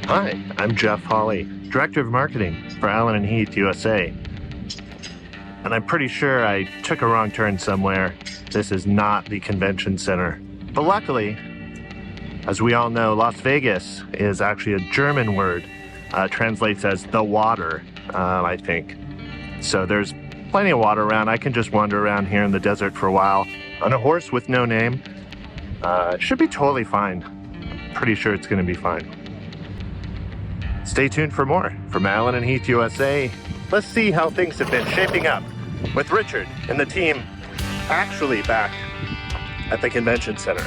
Hi, I'm Jeff Hawley, Director of Marketing for Allen Heath, USA. And I'm pretty sure I took a wrong turn somewhere. This is not the convention center. But luckily, as we all know, Las Vegas is actually a German word. Translates as the water, I think. So there's plenty of water around. I can just wander around here in the desert for a while on a horse with no name. Should be totally fine. Pretty sure it's going to be fine. Stay tuned for more from Allen Heath, USA. Let's see how things have been shaping up with Richard and the team actually back at the convention center.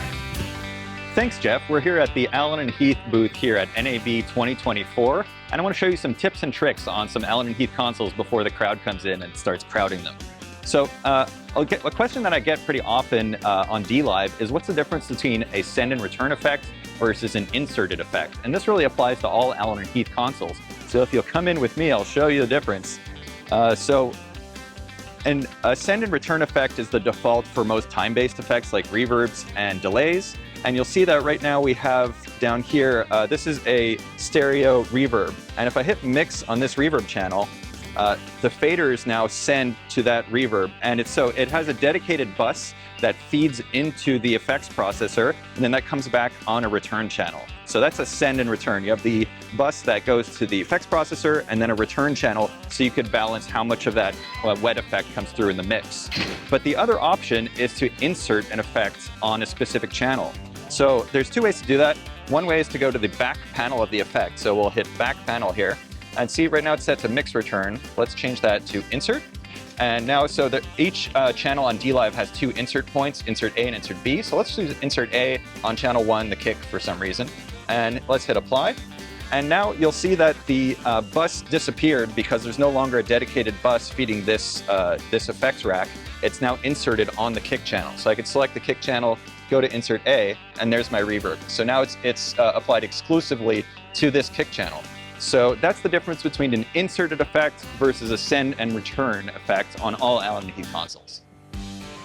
Thanks, Jeff. We're here at the Allen Heath booth here at NAB 2024, and I want to show you some tips and tricks on some Allen Heath consoles before the crowd comes in and starts crowding them. So a question that I get pretty often on dLive is what's the difference between a send and return effect versus an inserted effect? And this really applies to all Allen Heath consoles. So if you'll come in with me, I'll show you the difference. A send and return effect is the default for most time-based effects like reverbs and delays. And you'll see that right now we have down here, this is a stereo reverb. And if I hit mix on this reverb channel, the faders now send to that reverb. And it has a dedicated bus that feeds into the effects processor, and then that comes back on a return channel. So that's a send and return. You have the bus that goes to the effects processor and then a return channel, so you could balance how much of that wet effect comes through in the mix. But the other option is to insert an effect on a specific channel. So there's two ways to do that. One way is to go to the back panel of the effect. So we'll hit back panel here and see right now it's set to mix return. Let's change that to insert. And now, so that each channel on dLive has two insert points, insert A and insert B. So let's use insert A on channel 1, the kick for some reason. And let's hit apply. And now you'll see that the bus disappeared because there's no longer a dedicated bus feeding this effects rack. It's now inserted on the kick channel. So I could select the kick channel, go to insert A, and there's my reverb. So now it's applied exclusively to this kick channel. So that's the difference between an inserted effect versus a send and return effect on all Allen Heath consoles.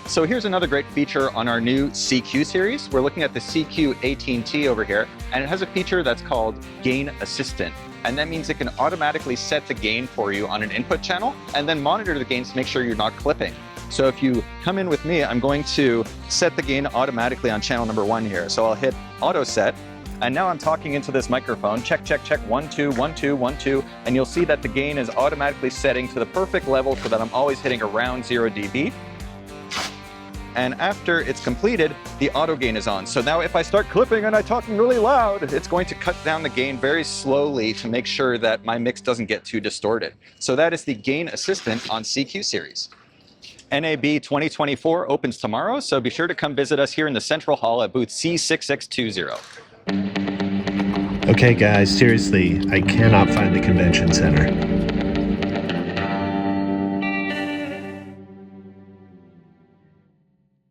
So here's another great feature on our new CQ series. We're looking at the CQ AT&T over here, and it has a feature that's called Gain Assistant. And that means it can automatically set the gain for you on an input channel and then monitor the gains to make sure you're not clipping. So if you come in with me, I'm going to set the gain automatically on channel number 1 here. So I'll hit auto set. And now I'm talking into this microphone, check, check, check, 1, 2, 1, 2, 1, 2, and you'll see that the gain is automatically setting to the perfect level so that I'm always hitting around 0 dB. And after it's completed, the auto gain is on. So now if I start clipping and I'm talking really loud, it's going to cut down the gain very slowly to make sure that my mix doesn't get too distorted. So that is the Gain Assistant on CQ series. NAB 2024 opens tomorrow, so be sure to come visit us here in the Central Hall at booth C6620. Okay guys, seriously, I cannot find the convention center.